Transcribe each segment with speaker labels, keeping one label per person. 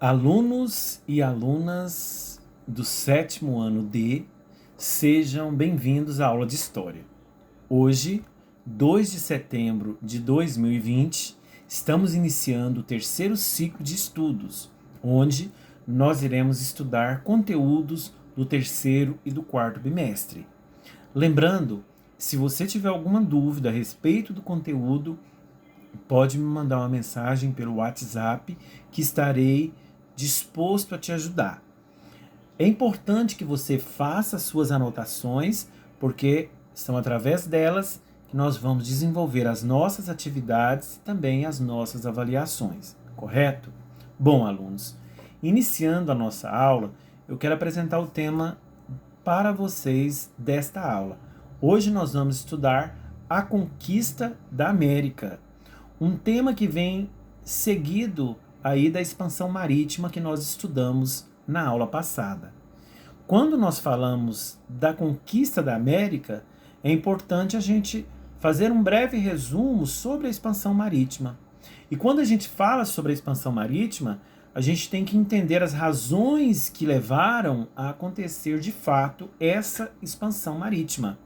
Speaker 1: Alunos e alunas do sétimo ano D, sejam bem-vindos à aula de História. Hoje, 2 de setembro de 2020, estamos iniciando o terceiro ciclo de estudos, onde nós iremos estudar conteúdos do terceiro e do quarto bimestre. Lembrando, se você tiver alguma dúvida a respeito do conteúdo, pode me mandar uma mensagem pelo WhatsApp que estarei disposto a te ajudar. É importante que você faça suas anotações, porque são através delas que nós vamos desenvolver as nossas atividades e também as nossas avaliações, correto? Bom, alunos, iniciando a nossa aula, eu quero apresentar o tema para vocês desta aula. Hoje nós vamos estudar a conquista da América, um tema que vem seguido aí da expansão marítima que nós estudamos na aula passada. Quando nós falamos da conquista da América, é importante a gente fazer um breve resumo sobre a expansão marítima. E quando a gente fala sobre a expansão marítima, a gente tem que entender as razões que levaram a acontecer de fato essa expansão marítima.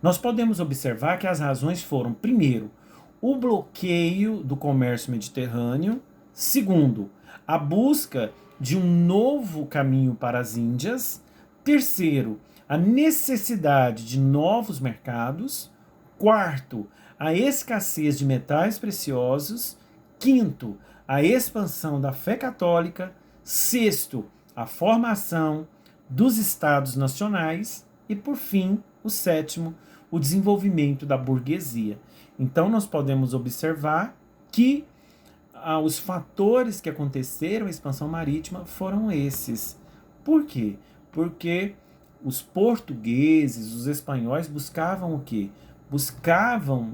Speaker 1: Nós podemos observar que as razões foram, primeiro, o bloqueio do comércio mediterrâneo. Segundo, a busca de um novo caminho para as Índias. Terceiro, a necessidade de novos mercados. Quarto, a escassez de metais preciosos. Quinto, a expansão da fé católica. Sexto, a formação dos estados nacionais. E, por fim, o sétimo, o desenvolvimento da burguesia. Então, nós podemos observar que os fatores que aconteceram a expansão marítima foram esses. Por quê? Porque os portugueses, os espanhóis buscavam o quê? Buscavam,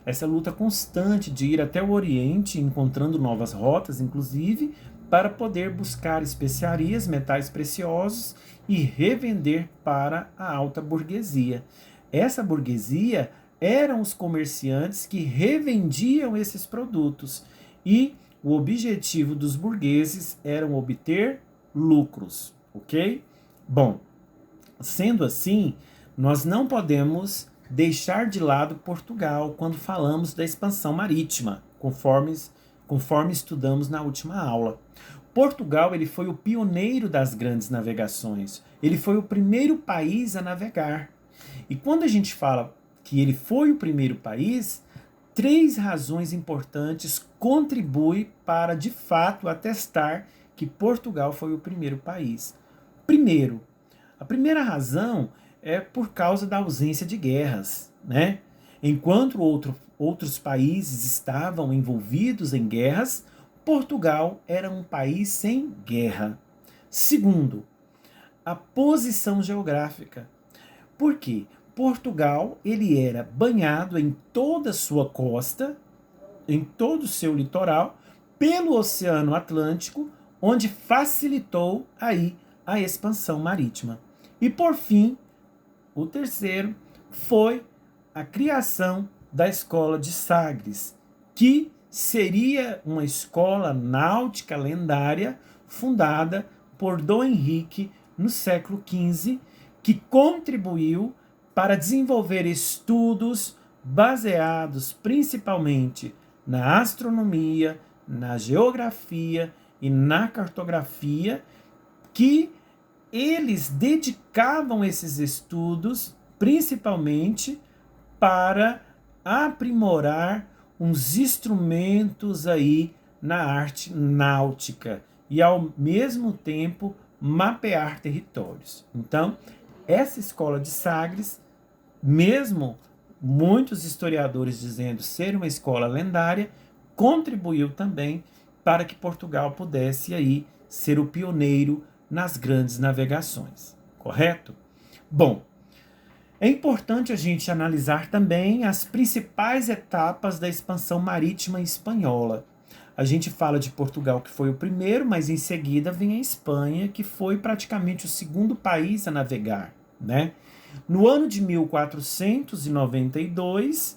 Speaker 1: essa luta constante de ir até o Oriente, encontrando novas rotas, inclusive, para poder buscar especiarias, metais preciosos e revender para a alta burguesia. Essa burguesia eram os comerciantes que revendiam esses produtos e o objetivo dos burgueses era obter lucros, ok? Bom, sendo assim, nós não podemos deixar de lado Portugal quando falamos da expansão marítima, conforme estudamos na última aula. Portugal ele foi o pioneiro das grandes navegações, ele foi o primeiro país a navegar. E quando a gente fala que ele foi o primeiro país, 3 razões importantes contribuem para, de fato, atestar que Portugal foi o primeiro país. Primeiro, a primeira razão é por causa da ausência de guerras, Enquanto outros países estavam envolvidos em guerras, Portugal era um país sem guerra. Segundo, a posição geográfica. Por quê? Portugal ele era banhado em toda a sua costa, em todo o seu litoral, pelo Oceano Atlântico, onde facilitou aí a expansão marítima. E por fim, o terceiro foi a criação da Escola de Sagres, que seria uma escola náutica lendária fundada por Dom Henrique no século XV, que contribuiu para desenvolver estudos baseados principalmente na astronomia, na geografia e na cartografia, que eles dedicavam esses estudos principalmente para aprimorar uns instrumentos aí na arte náutica e ao mesmo tempo mapear territórios. Então, essa escola de Sagres, mesmo muitos historiadores dizendo ser uma escola lendária, contribuiu também para que Portugal pudesse aí ser o pioneiro nas grandes navegações, correto? Bom, é importante a gente analisar também as principais etapas da expansão marítima espanhola. A gente fala de Portugal, que foi o primeiro, mas em seguida vem a Espanha, que foi praticamente o segundo país a navegar, No ano de 1492,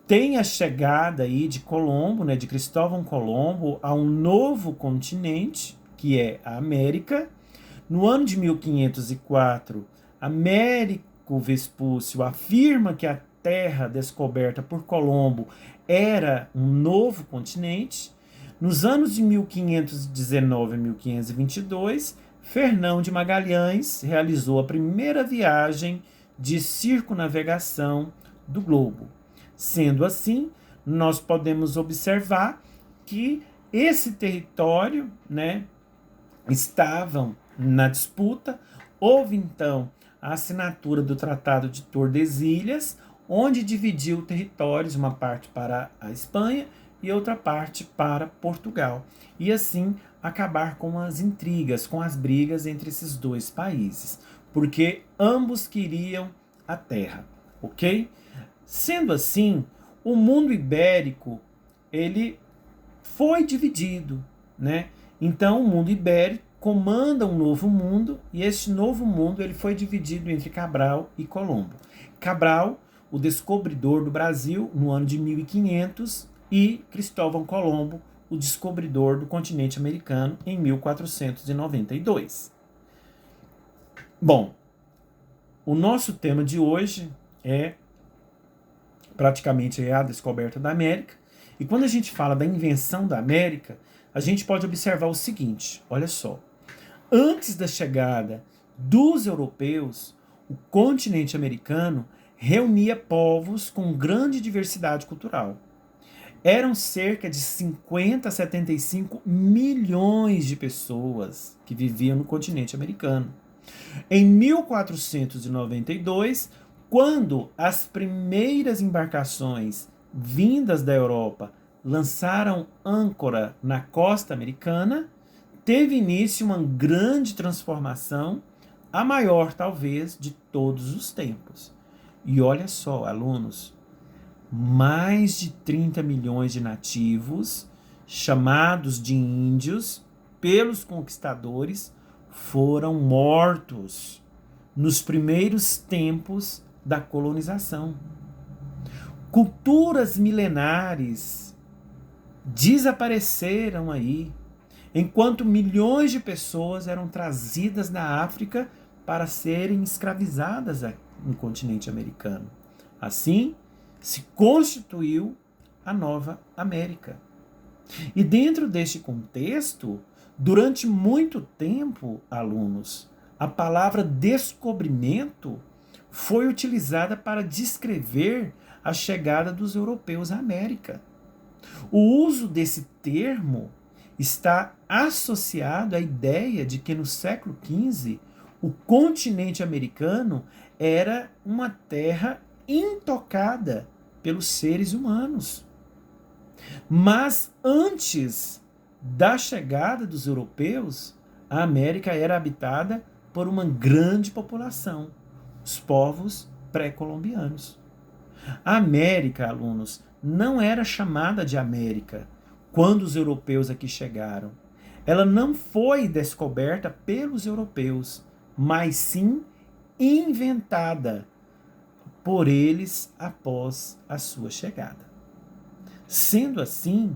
Speaker 1: tem a chegada aí de Colombo, né, de Cristóvão Colombo, a um novo continente, que é a América. No ano de 1504, Américo Vespúcio afirma que a terra descoberta por Colombo era um novo continente. Nos anos de 1519 a 1522, Fernão de Magalhães realizou a primeira viagem de circunnavegação do globo. Sendo assim, nós podemos observar que esse território, né, estavam na disputa. Houve então a assinatura do Tratado de Tordesilhas, onde dividiu territórios, uma parte para a Espanha e outra parte para Portugal. E assim acabar com as intrigas, com as brigas entre esses dois países, porque ambos queriam a terra, ok? Sendo assim, o mundo ibérico, ele foi dividido, né? Então, o mundo ibérico comanda um novo mundo, e este novo mundo ele foi dividido entre Cabral e Colombo. Cabral, o descobridor do Brasil, no ano de 1500, e Cristóvão Colombo, o descobridor do continente americano, em 1492. Bom, o nosso tema de hoje é praticamente a descoberta da América. E quando a gente fala da invenção da América, a gente pode observar o seguinte, olha só. Antes da chegada dos europeus, o continente americano reunia povos com grande diversidade cultural. Eram cerca de 50 a 75 milhões de pessoas que viviam no continente americano. Em 1492, quando as primeiras embarcações vindas da Europa lançaram âncora na costa americana, teve início uma grande transformação, a maior talvez de todos os tempos. E olha só, alunos, mais de 30 milhões de nativos, chamados de índios, pelos conquistadores, foram mortos nos primeiros tempos da colonização. Culturas milenares desapareceram aí, enquanto milhões de pessoas eram trazidas da África para serem escravizadas no continente americano. Assim, se constituiu a Nova América. E dentro deste contexto, durante muito tempo, alunos, a palavra descobrimento foi utilizada para descrever a chegada dos europeus à América. O uso desse termo está associado à ideia de que no século XV o continente americano era uma terra intocada pelos seres humanos. Mas antes da chegada dos europeus, a América era habitada por uma grande população, os povos pré-colombianos. A América, alunos, não era chamada de América quando os europeus aqui chegaram. Ela não foi descoberta pelos europeus, mas sim inventada por eles após a sua chegada. Sendo assim,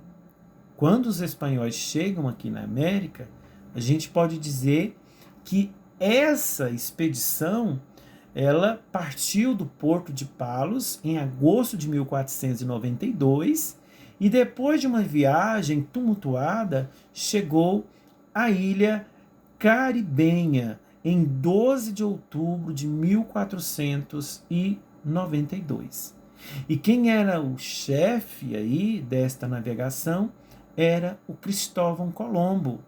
Speaker 1: quando os espanhóis chegam aqui na América, a gente pode dizer que essa expedição ela partiu do porto de Palos em agosto de 1492 e depois de uma viagem tumultuada chegou à ilha caribenha em 12 de outubro de 1492. E quem era o chefe aí desta navegação era o Cristóvão Colombo.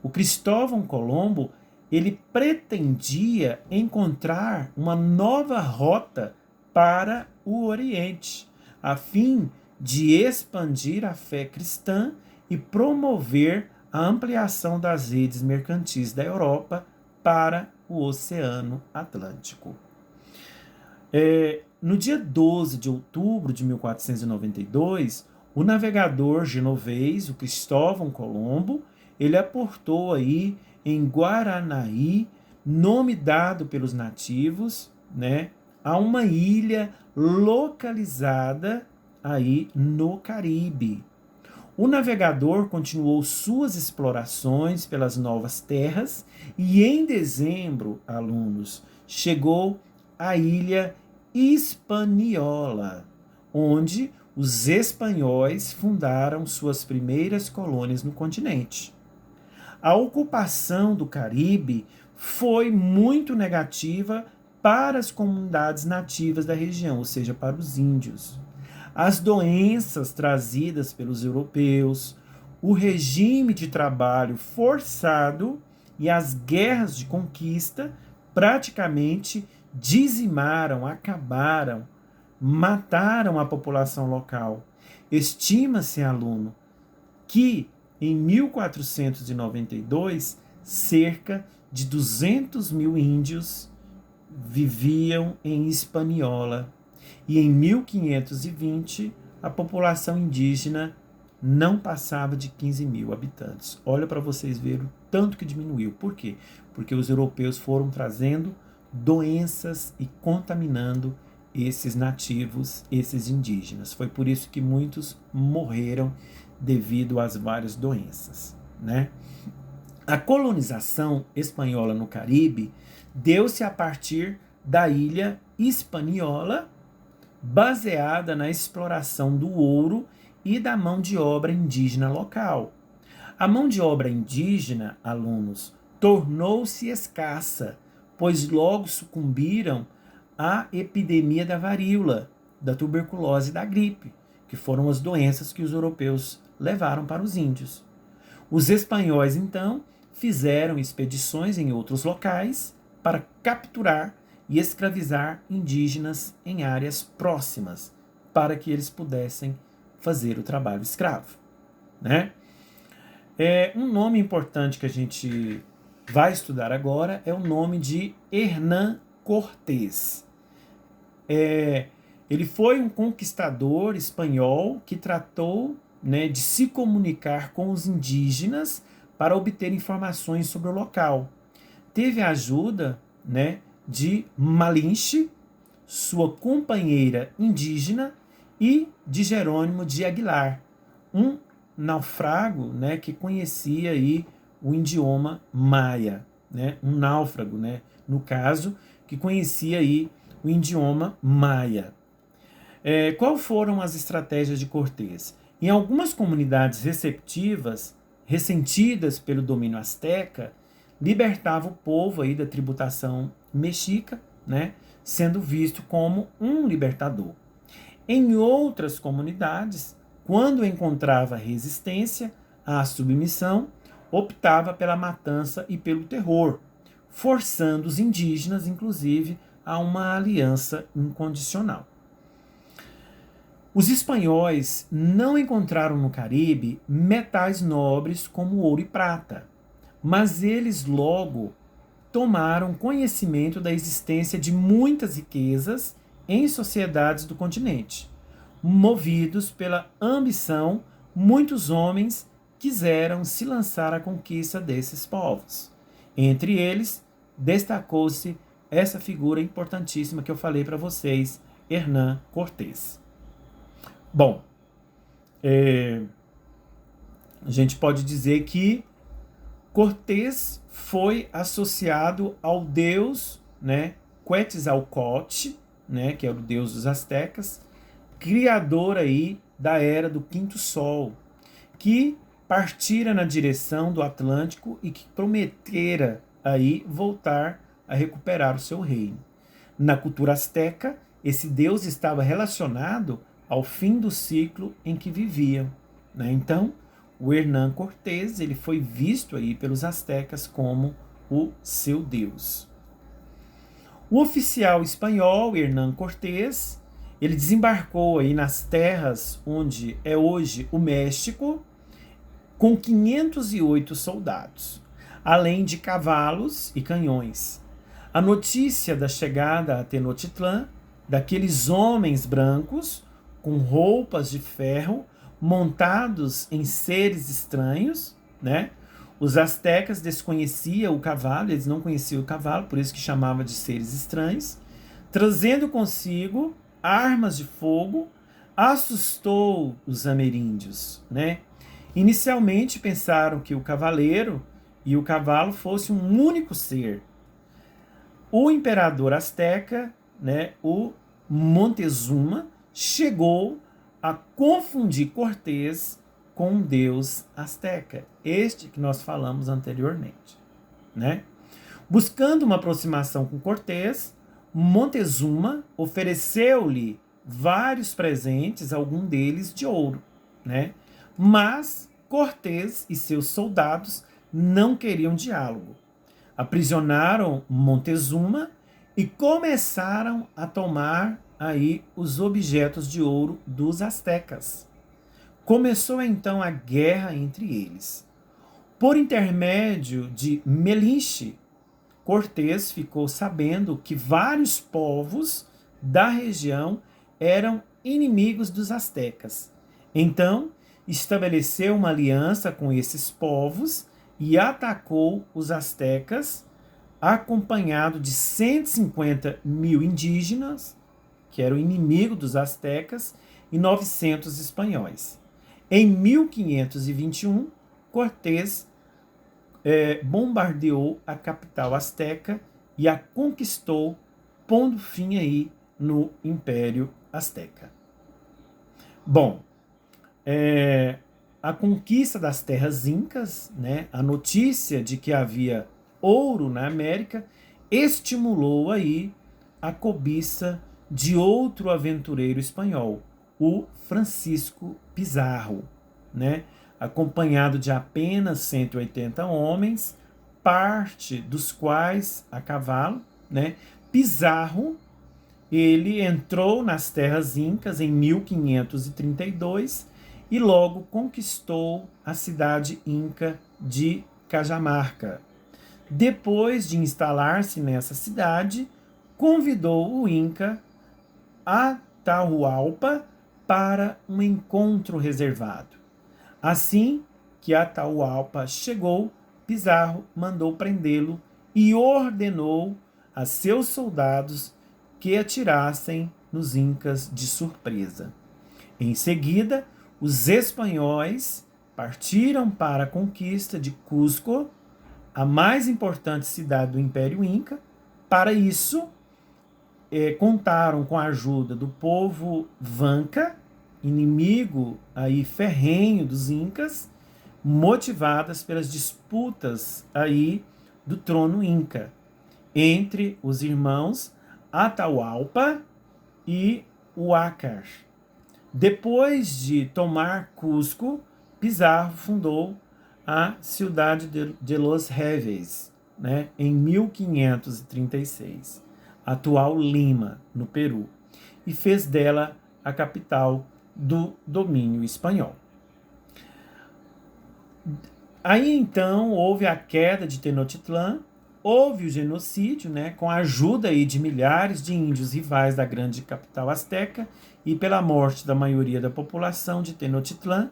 Speaker 1: O Cristóvão Colombo, ele pretendia encontrar uma nova rota para o Oriente, a fim de expandir a fé cristã e promover a ampliação das redes mercantis da Europa para o Oceano Atlântico. No dia 12 de outubro de 1492, o navegador genovês, o Cristóvão Colombo, ele aportou aí em Guaranaí, nome dado pelos nativos, né, a uma ilha localizada aí no Caribe. O navegador continuou suas explorações pelas novas terras e em dezembro, alunos, chegou à ilha Hispaniola, onde os espanhóis fundaram suas primeiras colônias no continente. A ocupação do Caribe foi muito negativa para as comunidades nativas da região, ou seja, para os índios. As doenças trazidas pelos europeus, o regime de trabalho forçado e as guerras de conquista praticamente dizimaram, acabaram, mataram a população local. Estima-se, aluno, que em 1492, cerca de 200 mil índios viviam em Hispaniola. E em 1520, a população indígena não passava de 15 mil habitantes. Olha para vocês verem o tanto que diminuiu. Por quê? Porque os europeus foram trazendo doenças e contaminando esses nativos, esses indígenas. Foi por isso que muitos morreram devido às várias doenças, né? A colonização espanhola no Caribe deu-se a partir da ilha Hispaniola, baseada na exploração do ouro e da mão de obra indígena local. A mão de obra indígena, alunos, tornou-se escassa, pois logo sucumbiram à epidemia da varíola, da tuberculose e da gripe, que foram as doenças que os europeus levaram para os índios. Os espanhóis, então, fizeram expedições em outros locais para capturar e escravizar indígenas em áreas próximas, para que eles pudessem fazer o trabalho escravo, né? Um nome importante que a gente vai estudar agora é o nome de Hernán Cortés. Ele foi um conquistador espanhol que tratou, né, de se comunicar com os indígenas para obter informações sobre o local. Teve a ajuda, né, de Malinche, sua companheira indígena, e de Jerônimo de Aguilar, um naufrago, né, que conhecia aí o idioma maia, né, um náufrago, né, no caso, que conhecia aí o idioma maia. Qual foram as estratégias de Cortés? Em algumas comunidades receptivas, ressentidas pelo domínio asteca, libertava o povo aí da tributação mexica, né, sendo visto como um libertador. Em outras comunidades, quando encontrava resistência à submissão, optava pela matança e pelo terror, forçando os indígenas, inclusive, a uma aliança incondicional. Os espanhóis não encontraram no Caribe metais nobres como ouro e prata, mas eles logo tomaram conhecimento da existência de muitas riquezas em sociedades do continente. Movidos pela ambição, muitos homens quiseram se lançar à conquista desses povos. Entre eles, destacou-se essa figura importantíssima que eu falei para vocês, Hernán Cortés. Bom, a gente pode dizer que Cortés foi associado ao deus, né, Quetzalcóatl, né, que era o deus dos astecas, criador aí da era do quinto sol, que partira na direção do Atlântico e que prometera aí voltar a recuperar o seu reino. Na cultura asteca, esse deus estava relacionado ao fim do ciclo em que viviam, né? Então, o Hernán Cortés, ele foi visto aí pelos astecas como o seu deus. O oficial espanhol Hernán Cortés, ele desembarcou aí nas terras onde é hoje o México, com 508 soldados, além de cavalos e canhões. A notícia da chegada a Tenochtitlán, daqueles homens brancos com roupas de ferro, montados em seres estranhos, né? Os astecas desconheciam o cavalo, eles não conheciam o cavalo, por isso que chamava de seres estranhos, trazendo consigo armas de fogo, assustou os ameríndios, né? Inicialmente pensaram que o cavaleiro e o cavalo fossem um único ser. O imperador azteca, né, o Montezuma, chegou a confundir Cortés com um deus azteca, este que nós falamos anteriormente, né? Buscando uma aproximação com Cortés, Montezuma ofereceu-lhe vários presentes, algum deles de ouro, né? Mas Cortés e seus soldados não queriam diálogo. Aprisionaram Montezuma e começaram a tomar aí os objetos de ouro dos astecas. Começou então a guerra entre eles. Por intermédio de Melinche, Cortés ficou sabendo que vários povos da região eram inimigos dos astecas. Então, estabeleceu uma aliança com esses povos e atacou os astecas, acompanhado de 150 mil indígenas, que eram inimigos dos astecas, e 900 espanhóis. Em 1521, Cortés bombardeou a capital asteca e a conquistou, pondo fim aí no Império Azteca. Bom, a conquista das terras incas, né, a notícia de que havia ouro na América, estimulou aí a cobiça de outro aventureiro espanhol, o Francisco Pizarro, né, acompanhado de apenas 180 homens, parte dos quais a cavalo, né? Pizarro, ele entrou nas terras incas em 1532 e logo conquistou a cidade inca de Cajamarca. Depois de instalar-se nessa cidade, convidou o Inca Atahualpa para um encontro reservado. Assim que Atahualpa chegou, Pizarro mandou prendê-lo e ordenou a seus soldados que atirassem nos incas de surpresa. Em seguida, os espanhóis partiram para a conquista de Cusco, a mais importante cidade do Império Inca. Para isso, contaram com a ajuda do povo Vanca, inimigo aí ferrenho dos incas, motivadas pelas disputas aí do trono inca entre os irmãos Atahualpa e Huácar. Depois de tomar Cusco, Pizarro fundou a cidade de Los Réveis, né, em 1536, atual Lima, no Peru, e fez dela a capital do domínio espanhol. Aí então houve a queda de Tenochtitlán, houve o genocídio, né, com a ajuda aí de milhares de índios rivais da grande capital asteca e pela morte da maioria da população de Tenochtitlán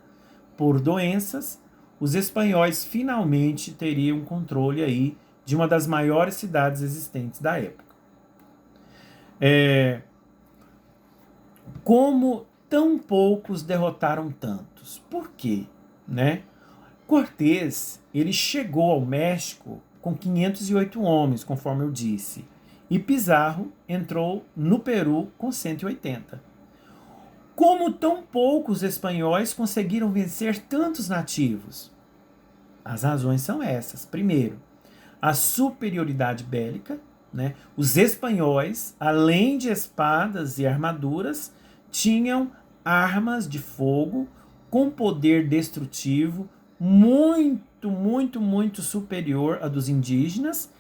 Speaker 1: por doenças, os espanhóis finalmente teriam controle aí de uma das maiores cidades existentes da época. Como tão poucos derrotaram tantos? Por quê? Né? Cortés, ele chegou ao México com 508 homens, conforme eu disse, e Pizarro entrou no Peru com 180. Como tão poucos espanhóis conseguiram vencer tantos nativos? As razões são essas. Primeiro, a superioridade bélica, né? Os espanhóis, além de espadas e armaduras, tinham armas de fogo com poder destrutivo muito superior a dos indígenas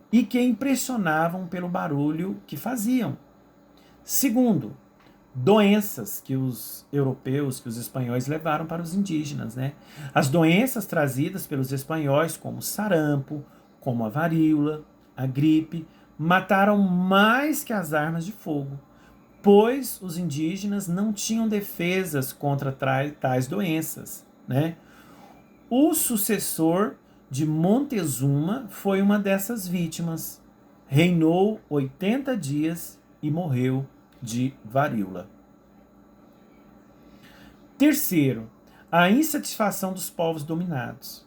Speaker 1: e que impressionavam pelo barulho que faziam. Segundo, doenças que os europeus, que os espanhóis levaram para os indígenas, né? As doenças trazidas pelos espanhóis, como o sarampo, como a varíola, a gripe, mataram mais que as armas de fogo, pois os indígenas não tinham defesas contra tais doenças, né? O sucessor de Montezuma foi uma dessas vítimas. Reinou 80 dias e morreu de varíola. Terceiro, a insatisfação dos povos dominados.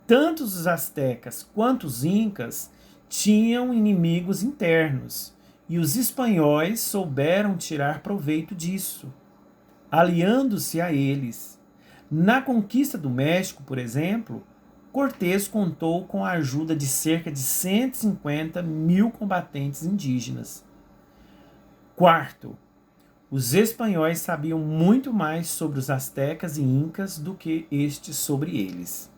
Speaker 1: Tanto os astecas quanto os incas tinham inimigos internos, e os espanhóis souberam tirar proveito disso, aliando-se a eles. Na conquista do México, por exemplo, Cortés contou com a ajuda de cerca de 150 mil combatentes indígenas. Quarto, os espanhóis sabiam muito mais sobre os astecas e incas do que estes sobre eles.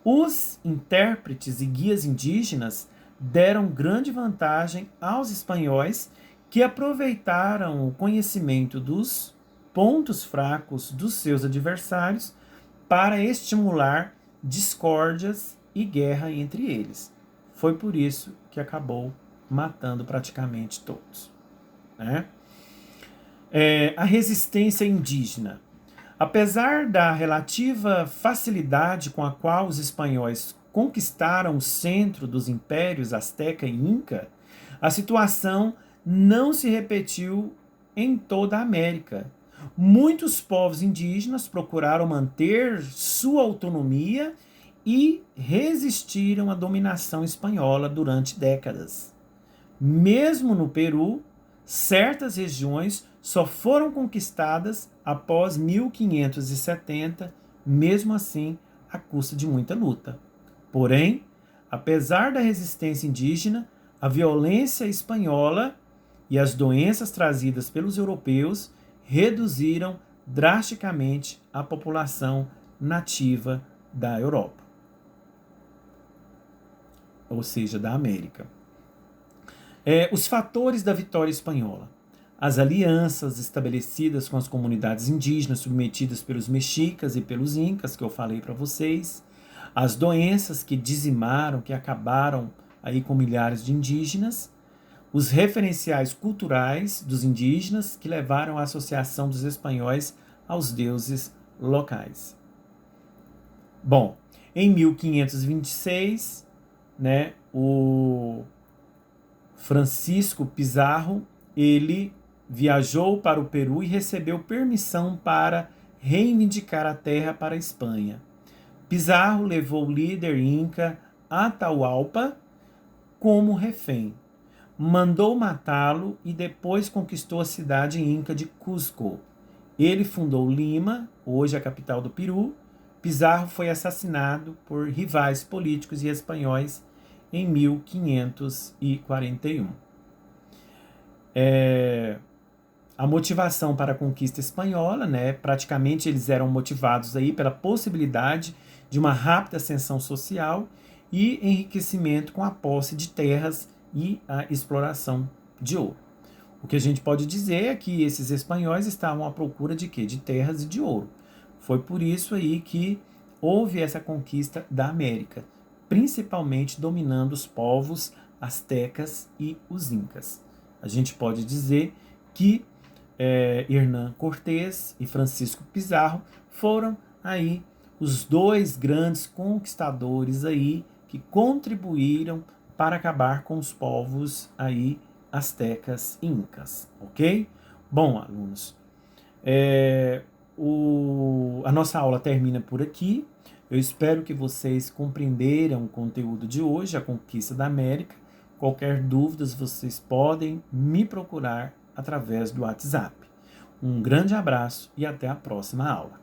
Speaker 1: Os intérpretes e guias indígenas deram grande vantagem aos espanhóis, que aproveitaram o conhecimento dos pontos fracos dos seus adversários para estimular discórdias e guerra entre eles. Foi por isso que acabou matando praticamente todos, né? A resistência indígena. Apesar da relativa facilidade com a qual os espanhóis conquistaram o centro dos impérios Azteca e Inca, a situação não se repetiu em toda a América. Muitos povos indígenas procuraram manter sua autonomia e resistiram à dominação espanhola durante décadas. Mesmo no Peru, certas regiões só foram conquistadas após 1570, mesmo assim à custa de muita luta. Porém, apesar da resistência indígena, a violência espanhola e as doenças trazidas pelos europeus reduziram drasticamente a população nativa da Europa, ou seja, da América. Os fatores da vitória espanhola. As alianças estabelecidas com as comunidades indígenas submetidas pelos mexicas e pelos incas, que eu falei para vocês. As doenças que dizimaram, que acabaram aí com milhares de indígenas. Os referenciais culturais dos indígenas, que levaram à associação dos espanhóis aos deuses locais. Bom, em 1526, né, o Francisco Pizarro, ele viajou para o Peru e recebeu permissão para reivindicar a terra para a Espanha. Pizarro levou o líder inca Atahualpa como refém. Mandou matá-lo e depois conquistou a cidade inca de Cusco. Ele fundou Lima, hoje a capital do Peru. Pizarro foi assassinado por rivais políticos e espanhóis em 1541. A motivação para a conquista espanhola, né? Praticamente eles eram motivados aí pela possibilidade de uma rápida ascensão social e enriquecimento com a posse de terras e a exploração de ouro. O que a gente pode dizer é que esses espanhóis estavam à procura de quê? De terras e de ouro. Foi por isso aí que houve essa conquista da América, principalmente dominando os povos astecas e os incas. A gente pode dizer que Hernán Cortés e Francisco Pizarro foram aí os dois grandes conquistadores aí que contribuíram para acabar com os povos aí astecas e incas, ok? Bom, alunos, a nossa aula termina por aqui. Eu espero que vocês compreenderam o conteúdo de hoje, a conquista da América. Qualquer dúvida, vocês podem me procurar através do WhatsApp. Um grande abraço e até a próxima aula.